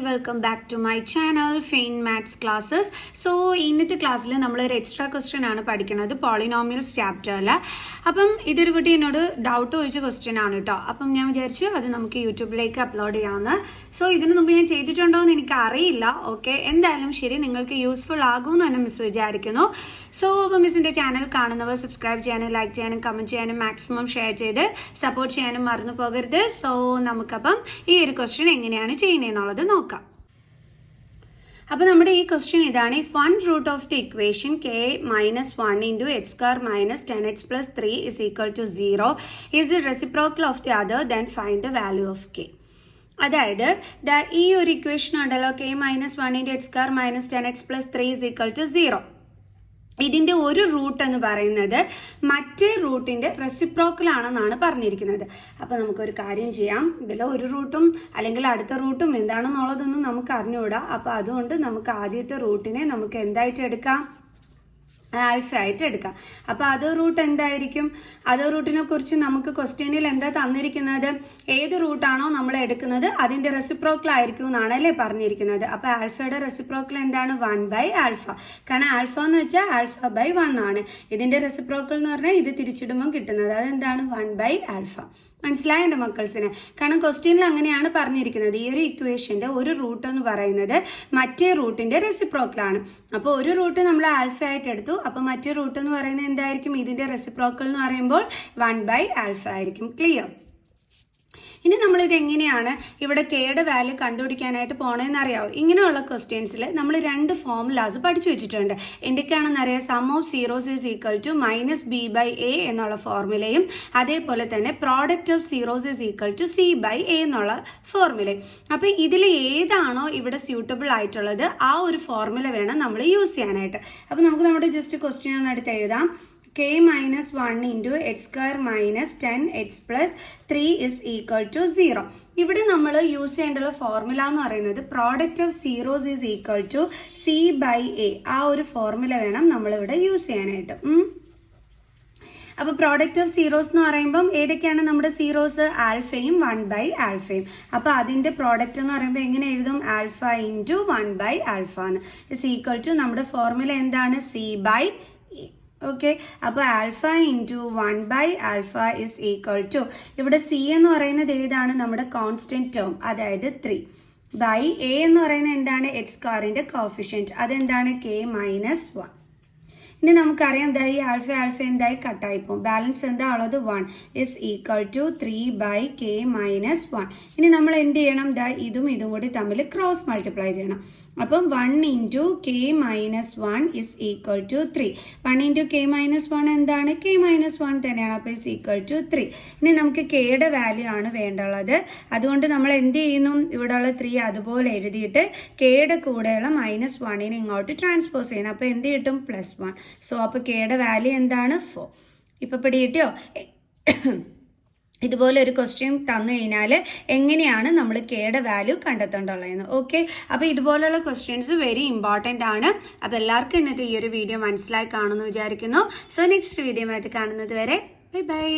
welcome back to my channel Fain Maths Classes. So ഇന്നത്തെ ക്ലാസ്സിൽ നമ്മൾ ഒരു എക്സ്ട്രാ ക്വസ്റ്റ്യൻ ആണ് പഠിക്കുന്നത് പോളിനോമിയൽസ് ചാപ്റ്ററിൽ. അപ്പം ഇതൊരു കുട്ടി എന്നോട് ഡൗട്ട് ചോദിച്ച ക്വസ്റ്റ്യൻ ആണ് കേട്ടോ. അപ്പം ഞാൻ വിചാരിച്ചു അത് നമുക്ക് യൂട്യൂബിലേക്ക് അപ്ലോഡ് ചെയ്യാമെന്ന്. സോ ഇതിന് മുമ്പ് ഞാൻ ചെയ്തിട്ടുണ്ടോ എന്ന് എനിക്ക് അറിയില്ല. ഓക്കെ, എന്തായാലും ശരി, നിങ്ങൾക്ക് യൂസ്ഫുൾ ആകുമെന്ന് തന്നെ മിസ് വിചാരിക്കുന്നു. സോ അപ്പോൾ മിസ്സിൻ്റെ ചാനൽ കാണുന്നവർ സബ്സ്ക്രൈബ് ചെയ്യാനും ലൈക്ക് ചെയ്യാനും കമൻറ്റ് ചെയ്യാനും മാക്സിമം ഷെയർ ചെയ്ത് സപ്പോർട്ട് ചെയ്യാനും മറന്നു പോകരുത്. സോ നമുക്കപ്പം ഈ ഒരു ക്വസ്റ്റ്യൻ എങ്ങനെയാണ് ചെയ്യുന്നതെന്നുള്ളത് നോക്കാം. അപ്പോൾ നമ്മുടെ ഈ ക്വസ്റ്റ്യൻ ഇതാണ്: if one root of the equation k minus 1 into x square minus 10x plus 3 is equal to 0 is the reciprocal of the other, then find the value of k. അതായത് ഈ ഒരു equation ഉണ്ടല്ലോ, k minus 1 into x square minus 10x plus 3 is equal to 0. ഇതിൻ്റെ ഒരു root എന്ന് പറയുന്നത് മറ്റേ റൂട്ടിൻ്റെ reciprocal ആണെന്നാണ് പറഞ്ഞിരിക്കുന്നത്. അപ്പോൾ നമുക്കൊരു കാര്യം ചെയ്യാം, ഇതിൽ ഒരു റൂട്ടും അല്ലെങ്കിൽ അടുത്ത റൂട്ടും എന്താണെന്നുള്ളതൊന്നും നമുക്ക് അറിഞ്ഞുകൂടാ. അപ്പോൾ അതുകൊണ്ട് നമുക്ക് ആദ്യത്തെ റൂട്ടിനെ നമുക്ക് എന്തായിട്ട് എടുക്കാം? ആൽഫ ആയിട്ട് എടുക്കാം. അപ്പോൾ അതർ റൂട്ട് എന്തായിരിക്കും? അതർ റൂട്ടിനെ കുറിച്ച് നമുക്ക് ക്വസ്റ്റ്യനിൽ എന്താ തന്നിരിക്കുന്നത്? ഏത് റൂട്ടാണോ നമ്മൾ എടുക്കുന്നത് അതിൻ്റെ റെസിപ്രോക്കൽ ആയിരിക്കും എന്നാണ് അല്ലേ പറഞ്ഞിരിക്കുന്നത്. അപ്പോൾ ആൽഫയുടെ റെസിപ്രോക്കൽ എന്താണ്? 1/ആൽഫ. കാരണം ആൽഫ എന്ന് വെച്ചാൽ ആൽഫ ബൈ 1 ആണ്. ഇതിൻ്റെ റെസിപ്രോക്കൽ എന്ന് പറഞ്ഞാൽ ഇത് തിരിച്ചിടുമ്പോൾ കിട്ടുന്നത് അതെന്താണ്? 1/ആൽഫ. മനസ്സിലായ എൻ്റെ മക്കൾസിന്? കാരണം ക്വസ്റ്റ്യനിൽ അങ്ങനെയാണ് പറഞ്ഞിരിക്കുന്നത്. ഈ ഒരു ഇക്വേഷൻ്റെ ഒരു റൂട്ട് എന്ന് പറയുന്നത് മറ്റേ റൂട്ടിൻ്റെ റെസിപ്രോക്കലാണ്. അപ്പോൾ ഒരു റൂട്ട് നമ്മൾ ആൽഫ ആയിട്ട് എടുത്തു. അപ്പോൾ മറ്റേ റൂട്ട് എന്ന് പറയുന്നത് എന്തായിരിക്കും? ഇതിൻ്റെ റെസിപ്രോക്കൽ എന്ന് പറയുമ്പോൾ 1/ആൽഫ ആയിരിക്കും. ക്ലിയർ? ഇനി നമ്മളിത് എങ്ങനെയാണ് ഇവിടെ കെയുടെ വാല്യൂ കണ്ടുപിടിക്കാനായിട്ട് പോണതെന്ന് അറിയാമോ? ഇങ്ങനെയുള്ള ക്വസ്റ്റ്യൻസിൽ നമ്മൾ 2 ഫോർമുലാസ് പഠിച്ചു വെച്ചിട്ടുണ്ട്. എന്തൊക്കെയാണെന്ന് അറിയാം? Sum of zeros is equal to -b/a എന്നുള്ള ഫോർമുലയും അതേപോലെ തന്നെ product of zeros is equal to c/a എന്നുള്ള ഫോർമുലയും. അപ്പോൾ ഇതിൽ ഏതാണോ ഇവിടെ സ്യൂട്ടബിൾ ആയിട്ടുള്ളത് ആ ഒരു ഫോർമുല വേണം നമ്മൾ യൂസ് ചെയ്യാനായിട്ട്. അപ്പോൾ നമുക്ക് നമ്മുടെ ജസ്റ്റ് ക്വസ്റ്റ്യൻ ഒന്ന് എടുത്ത് എഴുതാം. k minus 1 into x square minus 10x plus 3 is equal to 0. ഇവിടെ നമ്മൾ യൂസ് ചെയ്യേണ്ടുള്ള ഫോർമുല എന്ന് പറയുന്നത് product of zeros is equal to c/a. ആ ഒരു ഫോർമുല വേണം നമ്മളിവിടെ യൂസ് ചെയ്യാനായിട്ട്. അപ്പോൾ പ്രോഡക്റ്റ് ഓഫ് സീറോസ് എന്ന് പറയുമ്പം ഏതൊക്കെയാണ് നമ്മുടെ സീറോസ്? ആൽഫയും 1/ആൽഫയും. അപ്പോൾ അതിൻ്റെ പ്രോഡക്റ്റ് എന്ന് പറയുമ്പോൾ എങ്ങനെ എഴുതും? ആൽഫ ഇൻറ്റു 1/ആൽഫ ആണ്. ഇസ് ഈക്വൽ ടു നമ്മുടെ ഫോർമുല എന്താണ്? c/a. ഓക്കെ, അപ്പോൾ ആൽഫ ഇൻറ്റു 1/ആൽഫ ഇസ് ഈക്വൽ ടു, ഇവിടെ സി എന്ന് പറയുന്നത് ഏതാണ്? നമ്മുടെ കോൺസ്റ്റന്റ് ടേം, അതായത് 3 ബൈ എ എന്ന് പറയുന്നത് എന്താണ്? എക്സ് സ്ക്വയറിൻ്റെ കോഫിഷ്യൻറ്റ്, അതെന്താണ്? k minus 1. ഇനി നമുക്കറിയാം ഈ ആൽഫ എന്തായി കട്ടായി പോകും. ബാലൻസ് എന്താ ഉള്ളത്? 1 is equal to 3/k minus 1. ഇനി നമ്മൾ എന്ത് ചെയ്യണം? ഇതും കൂടി തമ്മിൽ ക്രോസ് മൾട്ടിപ്ലൈ ചെയ്യണം. അപ്പം 1 into k minus 1 is equal to 3. 1 into k minus 1 എന്താണ്? k minus 1 തന്നെയാണ്. അപ്പോൾ ഇസ് ഈക്വൽ ടു 3. ഇനി നമുക്ക് കെയുടെ വാല്യൂ ആണ് വേണ്ടുള്ളത്. അതുകൊണ്ട് നമ്മൾ എന്ത് ചെയ്യുന്നു? ഇവിടെയുള്ള 3 അതുപോലെ എഴുതിയിട്ട് കെയുടെ കൂടെയുള്ള -1നെ ഇങ്ങോട്ട് ട്രാൻസ്പോസ് ചെയ്യുന്നു. അപ്പോൾ എന്ത് കിട്ടും? +1. സോ അപ്പോൾ കെയുടെ വാല്യൂ എന്താണ്? 4. ഇപ്പോൾ പിടികിട്ടിയോ? ഇതുപോലെ ഒരു ക്വസ്റ്റ്യൻ തന്നു കഴിഞ്ഞാൽ എങ്ങനെയാണ് നമ്മൾ കെയുടെ വാല്യൂ കണ്ടെത്തേണ്ടുള്ളതെന്ന്. ഓക്കെ, അപ്പോൾ ഇതുപോലുള്ള ക്വസ്റ്റ്യൻസ് വെരി ഇമ്പോർട്ടൻ്റ് ആണ്. അപ്പോൾ എല്ലാവർക്കും ഇന്നത്തെ ഈ ഒരു വീഡിയോ മനസ്സിലായി കാണുമെന്ന് വിചാരിക്കുന്നു. സോ നെക്സ്റ്റ് വീഡിയോ ആയിട്ട് കാണുന്നത് വരെ ബൈ ബൈ.